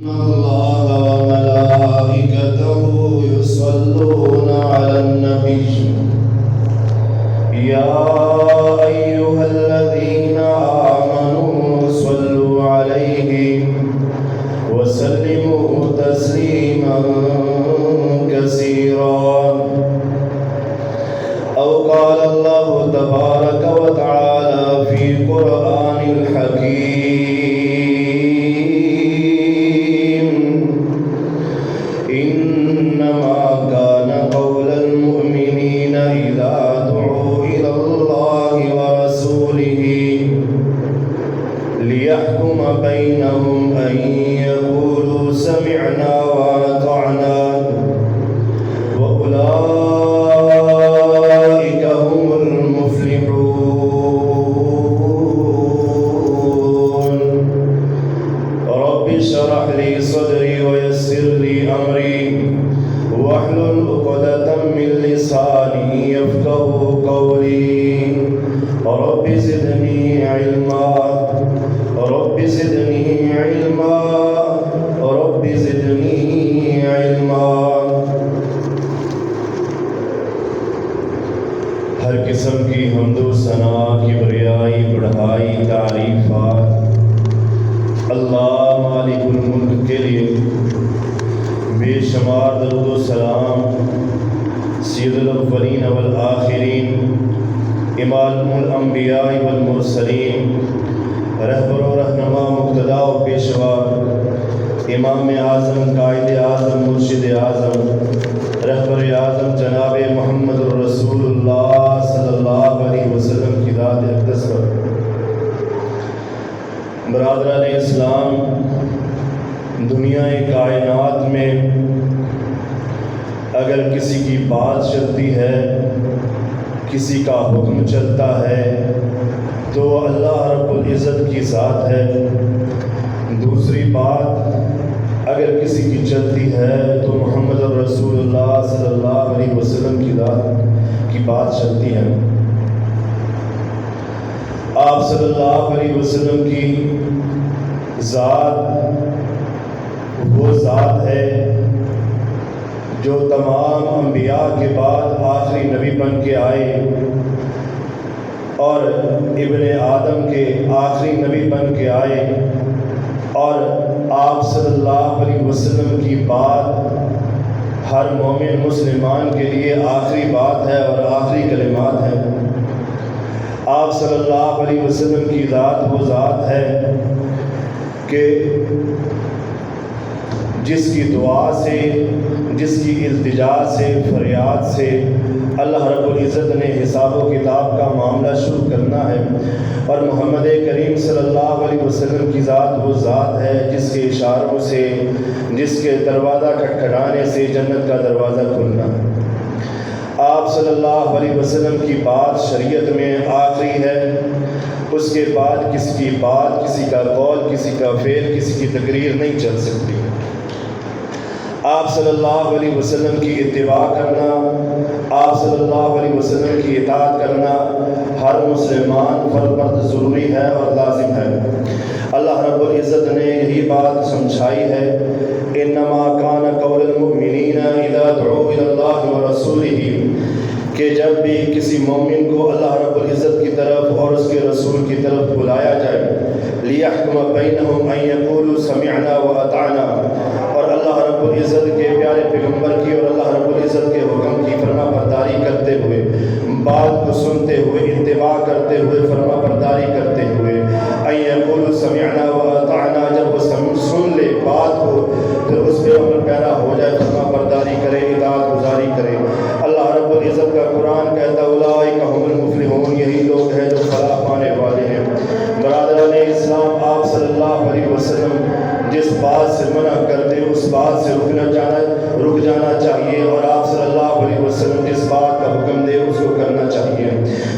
الله وملائكته يصلون على النبي يا أيها الذين آمنوا صلوا عليه وسلموا تسليما كثيرا أو قال الله تبارك وتعالى في قرآن الحكيم إنما كان قول المؤمنين إذا دعوا إلى الله ورسوله ليحكم بينهم أن يقولوا سمعنا وأطعنا وأولئك هم المفلحون رب اشرح لي صدري ويسر لي أمري واحلل عقدة من لساني يفقهوا قولي رب زدني علما رب زدني علما رب زدني علما ہر قسم کی حمد و ثنا کبریائی بڑھائی تعریفات اللہ مالک الملک کے لیے، بے شمار درود و سلام سید الاولین والآخرین امام الانبیاء والمرسلین رہبر و رہنما مقتدا و پیشوا امام اعظم قائد اعظم مرشد اعظم رہبر اعظم جناب محمد الرسول اللہ صلی اللہ علیہ وسلم کی ذات اقدس پر برادران اسلام، دنیا کائنات میں اگر کسی کی بات چلتی ہے، کسی کا حکم چلتا ہے تو اللہ رب العزت کی ذات ہے۔ دوسری بات اگر کسی کی چلتی ہے تو محمد الرسول اللہ صلی اللہ علیہ وسلم کی ذات کی بات چلتی ہے۔ آپ صلی اللہ علیہ وسلم کی ذات وہ ذات ہے جو تمام انبیاء کے بعد آخری نبی بن کے آئے اور ابن آدم کے آخری نبی بن کے آئے، اور آپ صلی اللہ علیہ وسلم کی بات ہر مومن مسلمان کے لیے آخری بات ہے اور آخری کلمات ہیں۔ آپ صلی اللہ علیہ وسلم کی ذات وہ ذات ہے کہ جس کی دعا سے، جس کی التجا سے، فریاد سے اللہ رب العزت نے حساب و کتاب کا معاملہ شروع کرنا ہے، اور محمد کریم صلی اللہ علیہ وسلم کی ذات وہ ذات ہے جس کے اشاروں سے، جس کے دروازہ کھٹکھٹانے سے جنت کا دروازہ کھلنا ہے۔ آپ صلی اللہ علیہ وسلم کی بات شریعت میں آخری ہے، اس کے بعد کسی کی بات، کسی کا قول، کسی کا فعل، کسی کی تقریر نہیں چل سکتی۔ آپ صلی اللہ علیہ وسلم کی اتباع کرنا، آپ صلی اللہ علیہ وسلم کی اطاعت کرنا ہر مسلمان فرد ضروری ہے اور لازم ہے۔ اللہ رب العزت نے یہی بات سمجھائی ہے، انما کان قول المؤمنین اذا دعوا الی اللہ ورسولہ، کہ جب بھی کسی مومن کو اللہ رب العزت کی طرف اور اس کے رسول کی طرف بلایا جائے، لیحکم بینہم ان یقولوا سمعنا واطعنا، اور اللہ رب العزت کے پیارے پیغمبر کی اور اللہ رب العزت کے حکم کی فرما برداری کرتے ہوئے، بات کو سنتے ہوئے، اتباع کرتے ہوئے، فرما برداری کرتے ہوئے، ان یقولوا سمعنا واطعنا، جب وہ سن لے بات کو پھر اس پہ عمل پیرا ہو جائے، فرما برداری کرے، اطاعت گزاری کرے۔ اللہ رب العزت کا قرآن کہتا ہے اولئک هم المفلحون، یہی لوگ ہیں جو فلاح پانے والے ہیں۔ برادران اسلام، آپ صلی اللہ علیہ وسلم جس بات سے منع کر دے اس بات سے رک جانا چاہیے، اور آپ صلی اللہ علیہ وسلم جس بات کا حکم دے اس کو کرنا چاہیے۔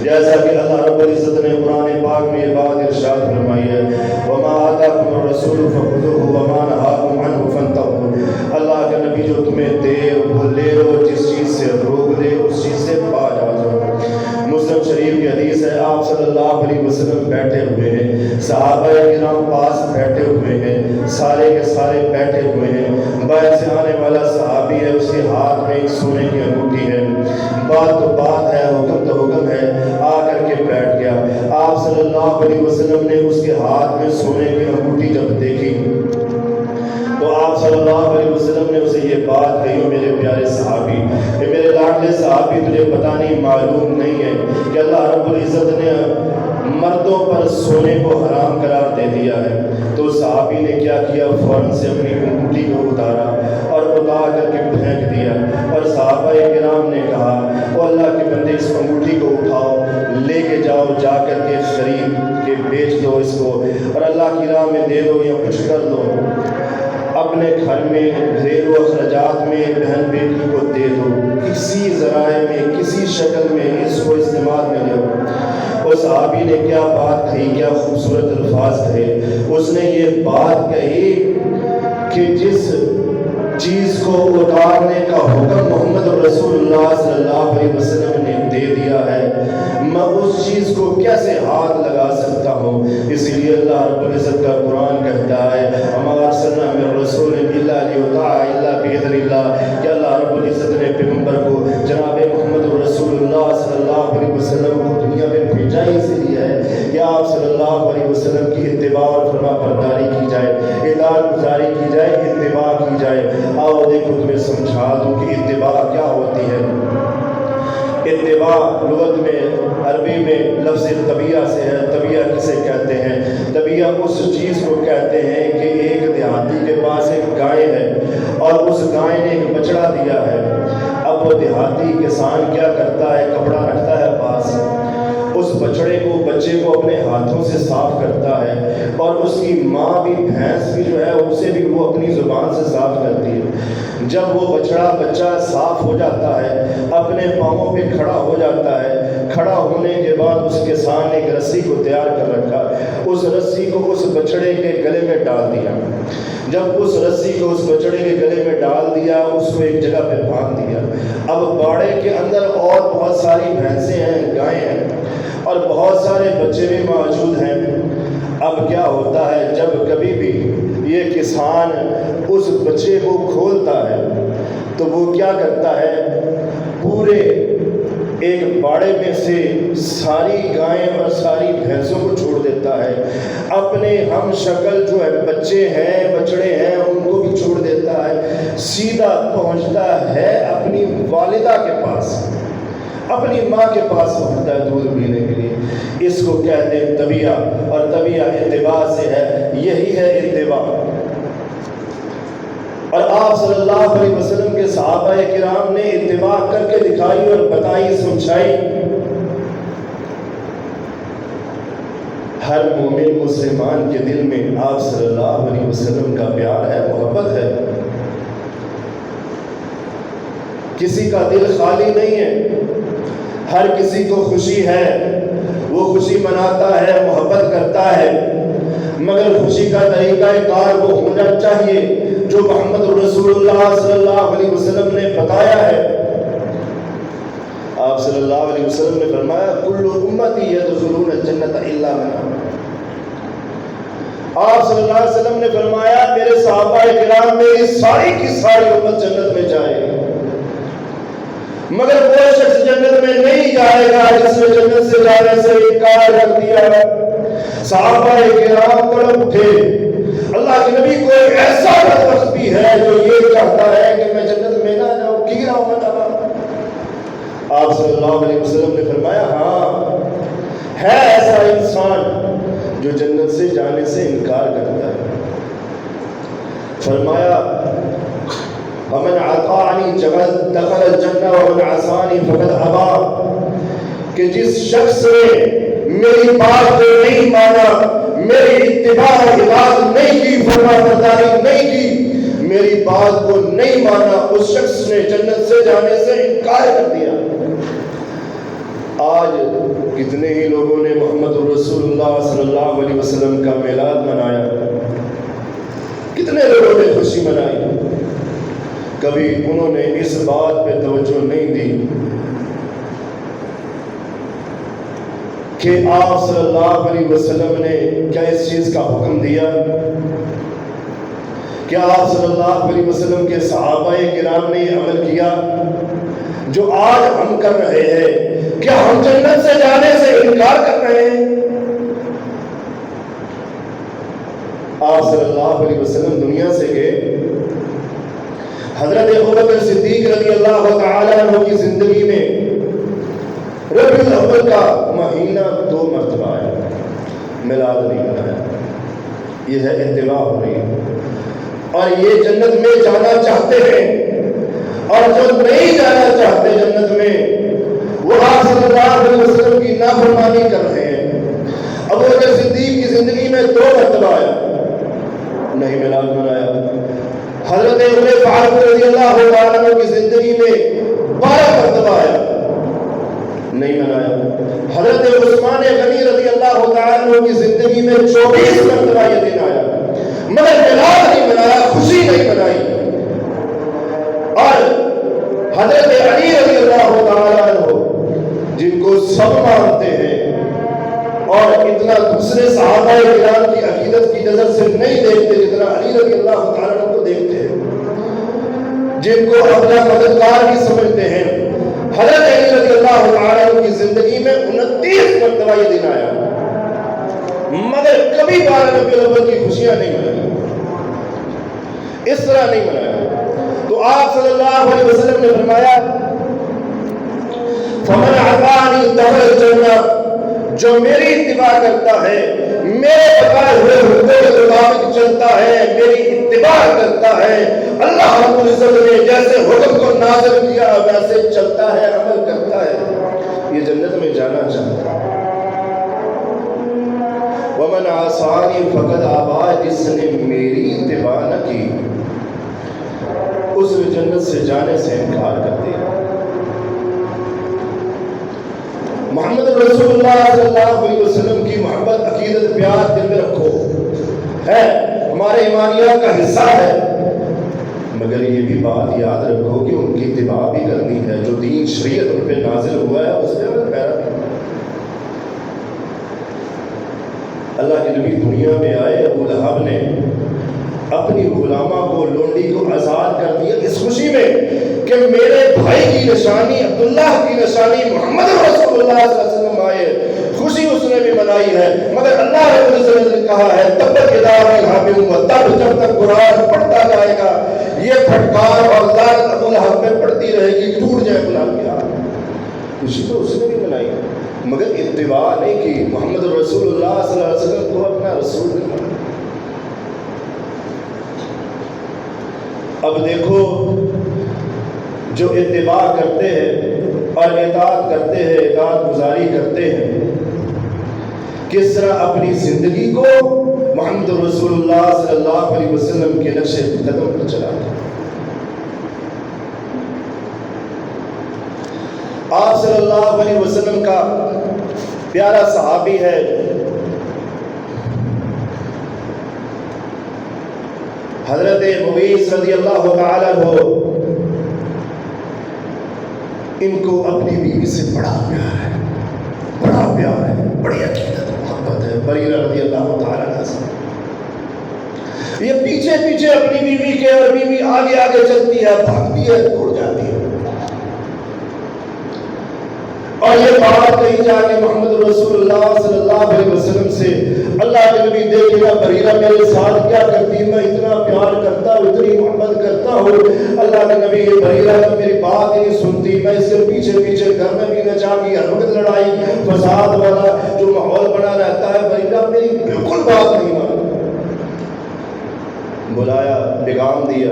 جیسا کہ اللہ رب العزت نے قرآن پاک میں یہ بات ارشاد فرمائی ہے، وما آتاکم الرسول فخذوہ وما نہاکم عنہ فانتہوا، اللہ کے نبی جو تمہیں دے وہ لے لو، جس چیز سے روک دے اس چیز سے باز آ جاؤ۔ مسلم شریف کی حدیث ہے، آپ صلی اللہ علیہ وسلم بیٹھے ہوئے ہیں، صحابہ کرام پاس بیٹھے ہوئے ہیں، سارے کے سارے بیٹھے صلی اللہ علیہ وسلم نے اسے یہ بات کہی، میرے پیارے صحابی، میرے لاڈلے صحابی، تجھے پتہ نہیں، معلوم نہیں ہے کہ اللہ رب العزت نے مردوں پر سونے کو حرام قرار دے دیا ہے؟ تو صحابی نے کیا کیا، فوراً سے اپنی انگوٹھی کو اتارا اور اتار کر کے پھینک دیا، اور صحابہ کرام نے کہا او اللہ کے بندے، اس انگوٹھی کو اٹھاؤ، لے کے جاؤ، جا کر کے خرید کے بیچ دو اس کو، اور اللہ کی راہ میں دے دو یا کچھ کر دو، اپنے گھر میں گھریلو اخراجات میں بہن بیٹی کو دے دو، کسی ذرائع میں کسی شکل میں اس کو استعمال میں لو۔ اس صحابی نے کیا بات کہی، کیا خوبصورت الفاظ کہے، اس نے یہ بات کہی کہ جس چیز کو اتارنے کا حکم محمد رسول اللہ صلی اللہ علیہ وسلم نے دے دیا ہے، میں اس چیز کو کیسے ہاتھ لگا سکتا ہوں؟ اسی لیے اللہ رب العزت کا قرآن کہتا ہے وَمَا أَرْسَلْنَا مِن رَّسُولٍ إِلَّا لِيُطَاعَ إِلَّا بِإِذْنِ اللَّهِ، کہ اللہ رب العزت نے پیغمبر کو، جناب محمد رسول اللہ صلی اللہ علیہ وسلم کو دنیا میں بھیجا ہی اس لیے ہے کہ آپ صلی اللہ علیہ وسلم کی اتباع اور فرما برداری کی جائے، اطاعت گزاری کی جائے، اتباع کی جائے۔ آؤ دیکھو تمہیں سمجھا دوں کہ اتباع کیا ہوتی ہے۔ اتباع لغت میں، عربی میں لفظ طبیعہ سے ہے۔ طبیعہ کسے کہتے ہیں؟ طبیعہ اس چیز کو کہتے ہیں کہ ایک دیہاتی کے پاس ایک گائے ہے اور اس گائے نے ایک بچڑا دیا ہے۔ اب وہ دیہاتی کسان کیا کرتا ہے، کپڑا رکھتا ہے پاس، اس بچڑے کو، بچے کو اپنے ہاتھوں سے صاف کرتا ہے، اور اس کی ماں بھی، بھینس بھی جو ہے، اسے بھی وہ اپنی زبان سے صاف کرتی ہے۔ جب وہ بچہ صاف ہو جاتا ہے، اپنے پاؤں پہ کھڑا ہو جاتا ہے، کھڑا ہونے کے بعد اس کسان نے ایک رسی کو تیار کر رکھا، اس رسی کو اس بچڑے کے گلے میں ڈال دیا۔ جب اس رسی کو اس بچڑے کے گلے میں ڈال دیا، اس کو ایک جگہ پہ باندھ دیا۔ اب باڑے کے اندر اور بہت ساری بھینسیں ہیں، گائیں ہیں، اور بہت سارے بچے بھی موجود ہیں۔ اب کیا ہوتا ہے، جب کبھی بھی یہ کسان اس بچے کو کھولتا ہے تو وہ کیا کرتا ہے، پورے ایک باڑے میں سے ساری گائیں اور ساری بھینسوں کو چھوڑ دیتا ہے، اپنے ہم شکل جو ہے بچے ہیں، بچڑے ہیں، ان کو بھی چھوڑ دیتا ہے، سیدھا پہنچتا ہے اپنی والدہ کے پاس، اپنی ماں کے پاس پہنچتا ہے دودھ پینے کے لیے۔ اس کو کہتے ہیں طبیعہ، اور طبیعہ اتباع سے ہے، یہی ہے اتباع۔ اور آپ صلی اللہ علیہ وسلم کے صحابہ کرام نے اتباع کر کے دکھائی اور بتائی، سمجھائی۔ ہر مومن مسلمان کے دل میں آپ صلی اللہ علیہ وسلم کا پیار ہے، محبت ہے، کسی کا دل خالی نہیں ہے، ہر کسی کو خوشی ہے، وہ خوشی مناتا ہے، محبت کرتا ہے، مگر خوشی کا طریقہ کار وہ ہونا چاہیے جو محمد رسول اللہ صلی اللہ علیہ وسلم نے بتایا ہے۔ آپ صلی اللہ علیہ وسلم نے فرمایا کل امتی یدخلون الجنۃ الا من۔ آپ صلی اللہ علیہ وسلم نے فرمایا میرے صحابہ کرام میری ساری کی ساری امت جنت میں جائے گی، مگر وہ شخص جنت میں نہیں جائے گا جس نے جنت سے جانے سے انکار کر دیا۔ صحابہ کرام تڑپ اٹھے، اللہ کے نبی کوئی ایسا شخص بھی ہے جو یہ چاہتا ہے کہ میں جنت میں نہ جاؤں، گرا ہوا نہ۔ آپ صلی اللہ علیہ وسلم نے فرمایا ہاں، ہے ایسا انسان جو جنت سے جانے سے انکار کرتا ہے۔ فرمایا ومن اطاعنی دخل الجنہ ومن عصانی فقد ابى، کہ جس شخص نے میری بات کو نہیں مانا، میری اتباع اطاعت نہیں کی، فرما برداری نہیں کی، میری بات کو نہیں مانا، اس شخص نے جنت سے جانے سے انکار کر دیا۔ آج کتنے ہی لوگوں نے محمد رسول اللہ صلی اللہ علیہ وسلم کا میلاد منایا، کتنے لوگوں نے خوشی منائی، کبھی انہوں نے اس بات پہ توجہ نہیں دی کہ آپ صلی اللہ علیہ وسلم نے کیا اس چیز کا حکم دیا، کیا آپ صلی اللہ علیہ وسلم کے صحابہ کرام نے یہ عمل کیا جو آج ہم کر رہے ہیں؟ کیا ہم جنت سے جانے سے انکار کر رہے ہیں؟ آپ صلی اللہ علیہ وسلم دنیا سے گئے حضرت ابوبکر صدیق رضی اللہ تعالیٰ عنہ کی زندگی میں ربیع الاول کا مہینہ 2 مرتبہ آیا، میلاد نہیں منایا۔ یہ ہے اتباع ہو رہی ہے، اور یہ جنت میں جانا چاہتے ہیں، اور جو نہیں جانا چاہتے جنت میں وہ آپ صلی اللہ علیہ وسلم کی نافرمانی کر رہے ہیں۔ ابوبکر صدیق کی زندگی میں 2 مرتبہ آیا، نہیں میلاد منایا۔ حضرت عمر فاروق رضی اللہ تعالیٰ عنہ کی زندگی میں 12 مرتبہ آیا، نہیں منایا۔ حضرت عثمان غنی رضی اللہ تعالیٰ عنہ کی زندگی میں 24 مرتبہ یہ دن آیا، مگر میلاد نہیں منایا، خوشی نہیں منائی۔ اور حضرت علی رضی اللہ تعالیٰ عنہ جن کو سب مانتے ہیں اور اتنا دوسرے صحابہ کرام کی عقیدت کی نظر سے نہیں دیکھتے جتنا علی رضی اللہ تعالیٰ عنہ کو دیکھتے ہیں، جن کو اپنا مددگار بھی سمجھتے ہیں، حضرت علی رضی اللہ تعالیٰ عنہ کی زندگی میں 29 مرتبہ یہ دن آیا، مگر کبھی 12 ربیع الاول کی خوشیاں نہیں منائی، اس طرح نہیں منایا۔ تو آپ صلی اللہ علیہ وسلم نے فرمایا فمن عطانی دخل الجنہ، جو میری اتباع کرتا ہے، میرے بتائے ہوئے حکم کے مطابق چلتا ہے، میری اتباع کرتا ہے، اللہ رب العزت نے جیسے حکم کو نازل کیا ویسے چلتا ہے، عمل کرتا ہے، یہ جنت میں جانا چاہتا ہے۔ ومن عصانی فقد ابا، جس نے میری اتباع نہ کی اس نے جنت سے جانے سے انکار کر دیا۔ محمد رسول اللہ صلی اللہ علیہ وسلم کی محبت، عقیدت، پیار دل میں رکھو، ہے ہمارے ایمانیات کا حصہ ہے، مگر یہ بھی بات یاد رکھو کہ ان کی اتباع بھی کرنی ہے، جو دین شریعت ان پہ نازل ہوا ہے اس پہ ہمیں پیرا کرنا ہے۔ اللہ کے نبی دنیا میں آئے، ابو لہب نے اپنی غلامہ کو، لونڈی کو آزاد کر دیا اس خوشی میں کہ میرے بھائی کی نشانی، عبداللہ کی نشانی محمد رسول اللہ صلی اللہ علیہ وسلم آئے، خوشی اس نے بھی منائی ہے، مگر اللہ رب العزت نے کہا ہے تبت یدا ابی لہب وتب، جب تک قرآن پڑھتا جائے گا یہ پھٹکار اور لعنت ابو لہب میں پڑتی رہے گی، ٹوٹ جائے ابو لہب کی آنکھ۔ خوشی تو اس نے بھی منائی مگر اتباع نہیں کی، محمد رسول اللہ صلی اللہ علیہ وسلم کو اپنا رسول نہیں مانا۔ اب دیکھو جو اتباع کرتے ہیں اور اطاعت کرتے ہیں، اطاعت گزاری کرتے ہیں، کس طرح اپنی زندگی کو محمد رسول اللہ صلی اللہ علیہ وسلم کے نقش قدم پر چلاتے ہیں۔ آپ صلی اللہ علیہ وسلم کا پیارا صحابی ہے حضرت مویس رضی اللہ تعالیٰ عنہ، ان کو اپنی بیوی سے بڑا پیار ہے، بڑا پیار ہے، بڑی عقیدت محبت ہے۔ بریرہ رضی اللہ تعالیٰ عنہ یہ پیچھے پیچھے اپنی بیوی کے، اور بیوی آگے آگے چلتی ہے، بھاگتی ہے، دوڑ جاتی ہے، اور یہ بات کہی جا کے محمد رسول اللہ صلی اللہ علیہ وسلم سے، اللہ کے نبی دیکھے گا بریرہ میرے ساتھ کیا کرتی، میں اتنا پیار کرتا ہوں، اتنی محبت کرتا ہوں، اللہ کے نبی یہ بریرہ میری بات نہیں سنتی، میں اس کے پیچھے پیچھے گھر میں بھی نہ جا کے ہر وقت لڑائی فساد والا جو ماحول بنا رہتا ہے، بریرہ میری بالکل بات نہیں مانتی۔ بلایا، پیغام دیا،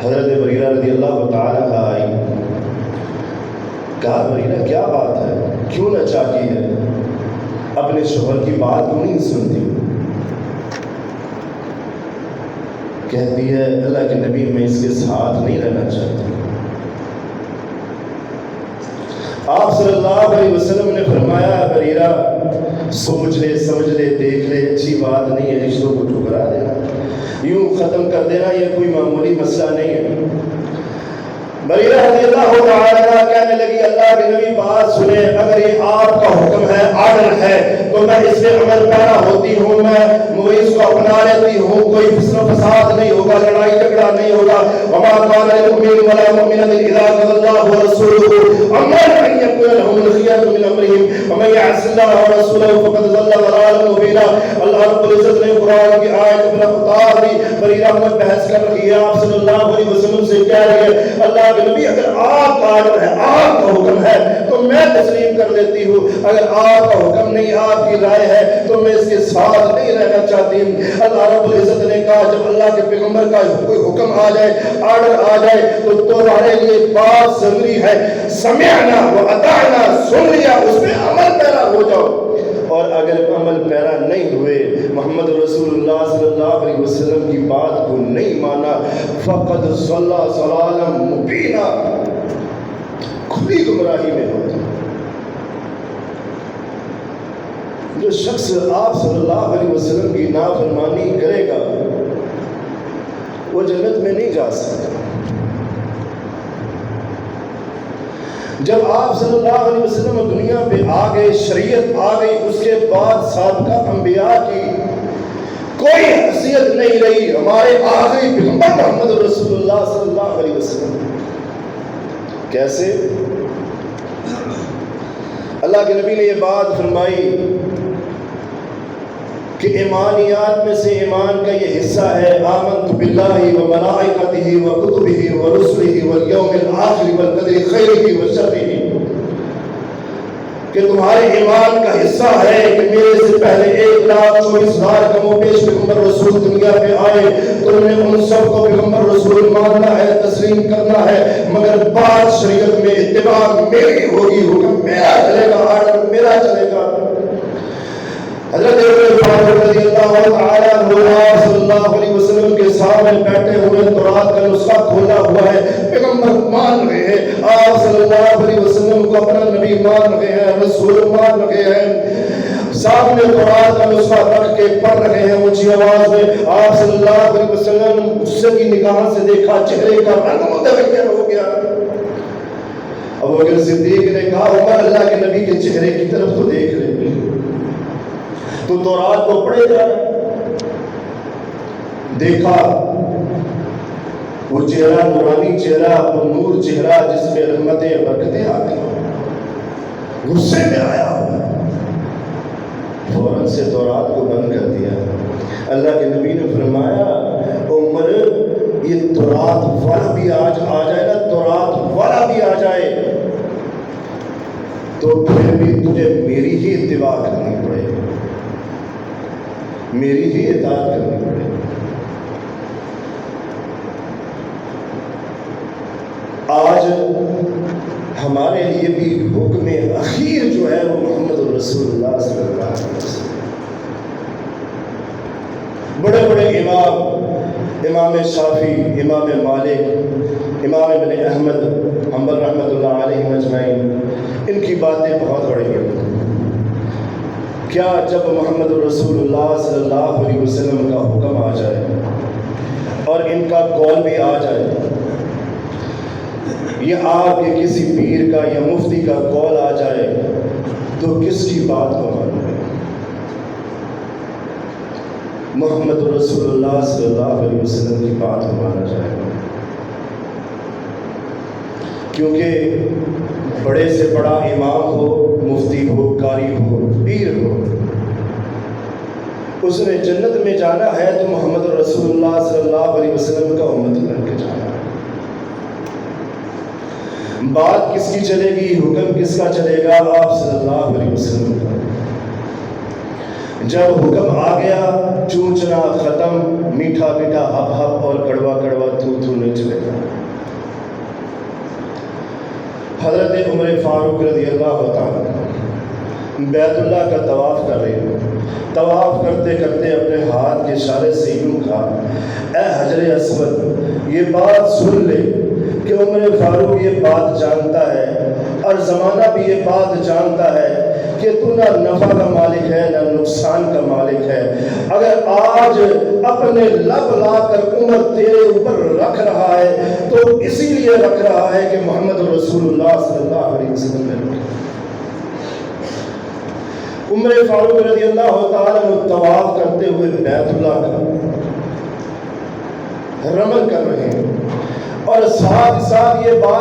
حضرت بریرہ رضی اللہ تعالیٰ عنہ آئی، کہا بریرہ کیا بات ہے، کیوں نہ چاہتی ہے، اپنے شوہر کی بات کیوں نہیں سنتی؟ کہتی ہے اللہ کے نبی میں اس کے ساتھ نہیں رہنا چاہتی۔ آپ صلی اللہ علیہ وسلم نے فرمایا بریرہ سوچ لے، سمجھ لے، دیکھ لے، اچھی بات نہیں ہے رشتوں کو ٹھکرا دینا، یوں ختم کر دینا، یہ کوئی معمولی مسئلہ نہیں ہے۔ بریرہ رضی اللہ تعالیٰ کہنے لگی اللہ کے نبی بات سنیں، اگر یہ آپ کا حکم ہے، آرڈر ہے، تو میں اس میں عمل پیرا ہوتی ہوں، میں مویس کو اپنا لیتی ہوں، کوئی فسق و فساد نہیں ہوگا، لڑائی جھگڑا نہیں ہوگا۔ وما كان للمؤمن ولا مؤمنة إذا قضى الله ورسوله أمرا أن يكون لهم الخيار من امرهم ومن يعص الله ورسوله فقد ضل ضلالا مبينا. اللہ رب العزت نے قرآن کی آیت پر اختار دی، بری رحمت بحث کر رہی ہے، آپ صلی اللہ علیہ وسلم سے کہہ رہی ہے اللہ کے نبی اگر آپ کا آرڈر ہے، آپ کا حکم ہے تو میں تسلیم کر لیتی ہوں، اگر آپ کا حکم نہیں، آپ کی رائے ہے تو میں اس کے ساتھ نہیں رہنا چاہتی. اللہ رب العزت نے کہا جب اللہ کے پیغمبر کا کوئی حکم آ جائے، آرڈر آ جائے تو تمہارے لیے بات ضروری ہے، سمعنا و اطعنا، سن لیا، اس میں عمل پیرا ہو جاؤ. اور اگر عمل پیرا نہیں ہوئے، محمد رسول اللہ صلی اللہ علیہ وسلم کی بات کو نہیں مانا، فقد ضل ضلالا مبینا، کھلی گمراہی میں ہوتا. جو شخص آپ صلی اللہ علیہ وسلم کی نافرمانی کرے گا وہ جنت میں نہیں جا سکتا. جب آپ صلی اللہ علیہ وسلم دنیا پہ آ گئے، شریعت آ گئی، اس کے بعد سابقہ انبیاء کی کوئی حیثیت نہیں رہی. ہمارے آخری پیغمبر محمد رسول اللہ صلی اللہ علیہ وسلم کیسے؟ اللہ کے نبی نے یہ بات فرمائی کہ ایمانیات میں سے ایمان کا یہ حصہ ہے آمنت باللہ و ملائکتہ و کتبہ و رسلہ والیوم الآخر والقدر خیرہ و شرہ، کہ تمہارے ایمان کا حصہ ہے کہ میرے سے پہلے 1,24,000 کم و بیش پیغمبر رسول دنیا پہ آئے، تم نے ان سب کو پیغمبر رسول ماننا ہے، تسلیم کرنا ہے، مگر بعد شریعت میں اتباع میری ہوگی، حکم میرا چلے گا، آرڈر میرا چلے گا. حضرت فاروق رضی اللہ تعالیٰ عنہ صلی اللہ علیہ وسلم کے سامنے بیٹھے ہوئے تورات کا نسخہ کھولا ہوا ہے، پیغمبر مان رہے ہیں، آپ صلی اللہ علیہ وسلم کو اپنا نبی مان رہے ہیں، رسول مان رہے ہیں، سامنے تورات کا نسخہ رکھ کے پڑھ رہے ہیں اونچی آواز میں. آپ صلی اللہ علیہ وسلم غصے کی نگاہ سے دیکھا، چہرے کا رنگ متغیر ہو گیا. ابوبکر صدیق نے کہا عمر اللہ کے نبی کے چہرے کی طرف تو دیکھ رہے تو تورات کو پڑھے جا رہا. دیکھا وہ چہرہ نورانی چہرہ، وہ نور چہرہ جس میں رحمتیں برکتیں آتی ہیں، غصے میں آیا ہوا، فوراً سے تورات کو بند کر دیا. اللہ کے نبی نے فرمایا عمر یہ تورات والا بھی آج آ جائے نا، تورات والا بھی آ جائے تو پھر بھی تجھے میری ہی اتباع کرنی پڑے گی، میری ہی اطاعت کرنی پڑے گی. آج ہمارے لیے بھی حکم اخیر جو ہے وہ محمد رسول اللہ صلی اللہ علیہ وسلم. بڑے بڑے امام شافعی، امام مالک، امام ابن احمد حنبل رحمۃ اللہ علیہ مجمعین، ان کی باتیں بہت بڑی بڑی. کیا جب محمد رسول اللہ صلی اللہ علیہ وسلم کا حکم آ جائے اور ان کا قول بھی آ جائے، یہ آپ کے کسی پیر کا یا مفتی کا قول آ جائے تو کس کی بات کو مانیں؟ محمد رسول اللہ صلی اللہ علیہ وسلم کی بات کو مانا جائے گا. کیونکہ بڑے سے بڑا امام ہو، مفتی ہو، قاری ہو، پیر ہو، اس نے جنت میں جانا ہے تو محمد رسول اللہ صلی اللہ علیہ وسلم کا امتی بن کے جانا ہے. بات کس کی چلے گی، حکم کس کا چلے گا؟ آپ صلی اللہ علیہ وسلم کا. جب حکم آ گیا چونچنا ختم، میٹھا میٹھا ہپ ہپ اور کڑوا کڑوا تھو تھو نہیں چلے گا. حضرت عمر فاروق رضی اللہ تعالیٰ بیت اللہ کا طواف کر رہے ہیں، طواف کرتے کرتے اپنے ہاتھ کے اشارے سے یوں کہا اے حجر اسود یہ بات سن لے کہ عمر فاروق یہ بات جانتا ہے اور زمانہ بھی یہ بات جانتا ہے کہ تو نہ نفع کا مالک ہے نہ نقصان کا مالک ہے. اگر آج اپنے لب لا کر عمر تیرے اوپر رکھ رہا ہے تو اسی لیے رکھ رہا ہے کہ محمد رسول اللہ صلی اللہ علیہ وسلم نے رکھا. عمر فاروق رضی اللہ تعالیٰ طواف کرتے ہوئے بیت اللہ کا رمل کر رہے ہیں اور ساتھ ساتھ یہ بات